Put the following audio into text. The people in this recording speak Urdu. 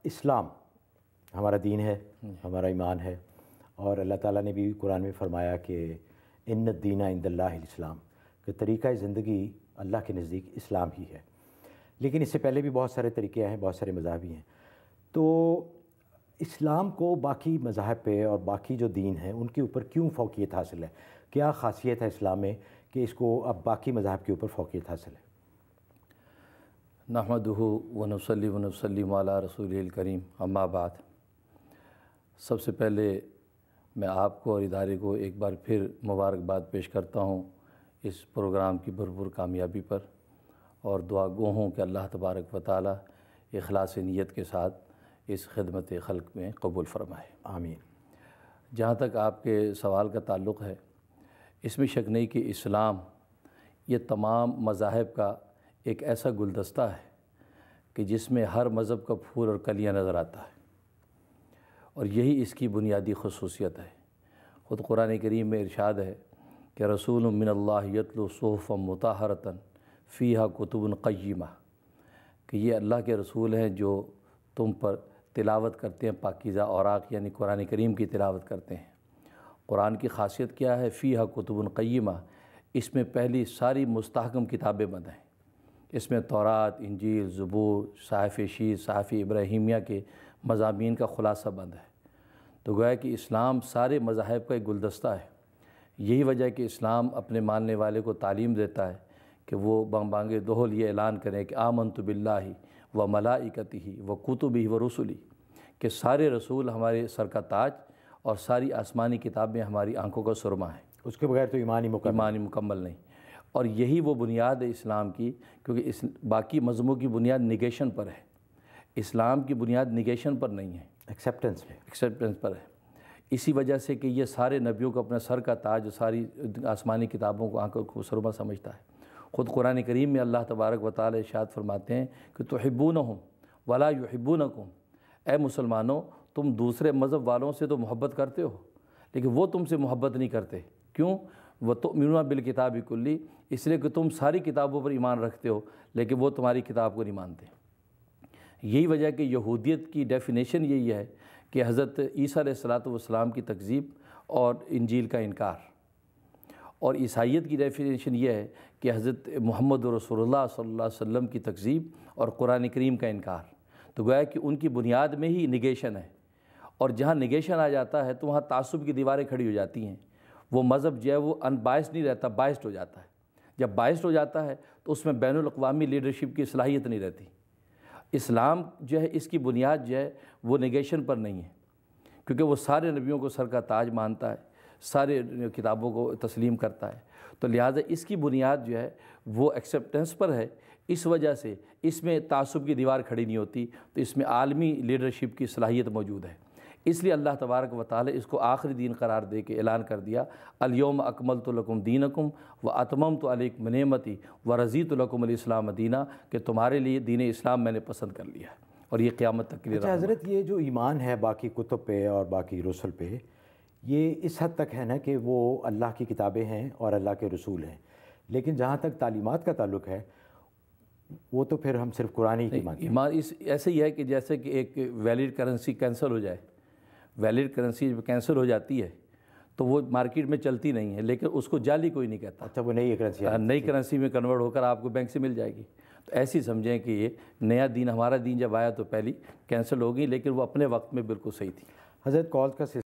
اسلام ہمارا دین ہے، ہمارا ایمان ہے، اور اللہ تعالیٰ نے بھی قرآن میں فرمایا کہ ان الدین عند اللہ الاسلام، کہ طریقہ زندگی اللہ کے نزدیک اسلام ہی ہے۔ لیکن اس سے پہلے بھی بہت سارے طریقے ہیں، بہت سارے مذاہب بھی ہیں۔ تو اسلام کو باقی مذاہب پہ اور باقی جو دین ہیں ان کے اوپر کیوں فوقیت حاصل ہے؟ کیا خاصیت ہے اسلام میں کہ اس کو اب باقی مذاہب کے اوپر فوقیت حاصل ہے؟ نحمدہ ونصلی ونسلم علی رسولہ الکریم، اما بعد۔ سب سے پہلے میں آپ کو اور ادارے کو ایک بار پھر مبارکباد پیش کرتا ہوں اس پروگرام کی بھرپور کامیابی پر، اور دعا گو ہوں کہ اللہ تبارک و تعالی اخلاص نیت کے ساتھ اس خدمت خلق میں قبول فرمائے، آمین۔ جہاں تک آپ کے سوال کا تعلق ہے، اس میں شک نہیں کہ اسلام یہ تمام مذاہب کا ایک ایسا گلدستہ ہے کہ جس میں ہر مذہب کا پھول اور کلیاں نظر آتا ہے، اور یہی اس کی بنیادی خصوصیت ہے۔ خود قرآن کریم میں ارشاد ہے کہ رسول من اللہ یتلو صحفا مطہرۃ فیہا کتب قیمہ، کہ یہ اللہ کے رسول ہیں جو تم پر تلاوت کرتے ہیں پاکیزہ اوراق، یعنی قرآن کریم کی تلاوت کرتے ہیں۔ قرآن کی خاصیت کیا ہے؟ فیہا کتب قیمہ، اس میں پہلی ساری مستحکم کتابیں بند ہیں۔ اس میں تورات، انجیل، زبور، صحائف شیس، صحائف ابراہیمیہ کے مضامین کا خلاصہ بند ہے۔ تو گویا کہ اسلام سارے مذاہب کا ایک گلدستہ ہے۔ یہی وجہ ہے کہ اسلام اپنے ماننے والے کو تعلیم دیتا ہے کہ وہ بانگ دہل یہ اعلان کریں کہ آمنت باللہ و ملائکتہ و کتبہ و رسلہ، کہ سارے رسول ہمارے سر کا تاج اور ساری آسمانی کتابیں ہماری آنکھوں کا سرما ہیں۔ اس کے بغیر تو ایمان ہی مکمل نہیں۔ اور یہی وہ بنیاد ہے اسلام کی، کیونکہ باقی مذہبوں کی بنیاد نگیشن پر ہے، اسلام کی بنیاد نگیشن پر نہیں ہے، ایکسیپٹنس پر ہے۔ اسی وجہ سے کہ یہ سارے نبیوں کو اپنا سر کا تاج، ساری آسمانی کتابوں کو آنکھوں کو سرما سمجھتا ہے۔ خود قرآن کریم میں اللہ تبارک و تعالی ارشاد فرماتے ہیں کہ تحبونہم ولا یحبونکم، اے مسلمانوں تم دوسرے مذہب والوں سے تو محبت کرتے ہو، لیکن وہ تم سے محبت نہیں کرتے۔ کیوں؟ وَتُؤْمِنُونَ بِالْكِتَابِ كُلِّهِ، اس لیے کہ تم ساری کتابوں پر ایمان رکھتے ہو لیکن وہ تمہاری کتاب کو نہیں مانتے۔ یہی وجہ ہے کہ یہودیت کی ڈیفینیشن یہی ہے کہ حضرت عیسیٰ علیہ السلام کی تکذیب اور انجیل کا انکار، اور عیسائیت کی ڈیفینیشن یہ ہے کہ حضرت محمد رسول اللہ صلی اللہ علیہ وسلم کی تکذیب اور قرآن کریم کا انکار۔ تو گویا کہ ان کی بنیاد میں ہی نگیشن ہے، اور جہاں نگیشن آ جاتا ہے تو وہاں تعصب کی دیواریں کھڑی ہو جاتی ہیں۔ وہ مذہب جو ہے وہ ان بائسڈ نہیں رہتا، بائسڈ ہو جاتا ہے۔ جب بائسڈ ہو جاتا ہے تو اس میں بین الاقوامی لیڈرشپ کی صلاحیت نہیں رہتی۔ اسلام جو ہے اس کی بنیاد جو ہے وہ نگیشن پر نہیں ہے، کیونکہ وہ سارے نبیوں کو سر کا تاج مانتا ہے، سارے کتابوں کو تسلیم کرتا ہے، تو لہٰذا اس کی بنیاد جو ہے وہ ایکسیپٹنس پر ہے۔ اس وجہ سے اس میں تعصب کی دیوار کھڑی نہیں ہوتی، تو اس میں عالمی لیڈرشپ کی صلاحیت موجود ہے۔ اس لیے اللہ تبارک و تعالی اس کو آخری دین قرار دے کے اعلان کر دیا، الیوم اکملت لکم دینکم واتممت علیکم نعمتی ورضیت لکم الاسلام دینا، کہ تمہارے لیے دین اسلام میں نے پسند کر لیا ہے اور یہ قیامت تک کے لیے۔ اچھا حضرت، یہ جو ایمان ہے باقی کتب پہ اور باقی رسل پہ، یہ اس حد تک ہے نا کہ وہ اللہ کی کتابیں ہیں اور اللہ کے رسول ہیں، لیکن جہاں تک تعلیمات کا تعلق ہے وہ تو پھر ہم صرف قرآن ہی کی مانتے ہیں۔ ایمان ایسے ہی ہے کہ جیسے کہ ایک ویلڈ کرنسی کینسل ہو جائے، ویلڈ کرنسی جب کینسل ہو جاتی ہے تو وہ مارکیٹ میں چلتی نہیں ہے، لیکن اس کو جعلی کوئی نہیں کہتا۔ اچھا، وہ نئی کرنسی میں کنورٹ ہو کر آپ کو بینک سے مل جائے گی۔ تو ایسی سمجھیں کہ یہ نیا دین، ہمارا دین جب آیا تو پہلی کینسل ہو گئی، لیکن وہ اپنے وقت میں بالکل صحیح تھی۔ حضرت کال کا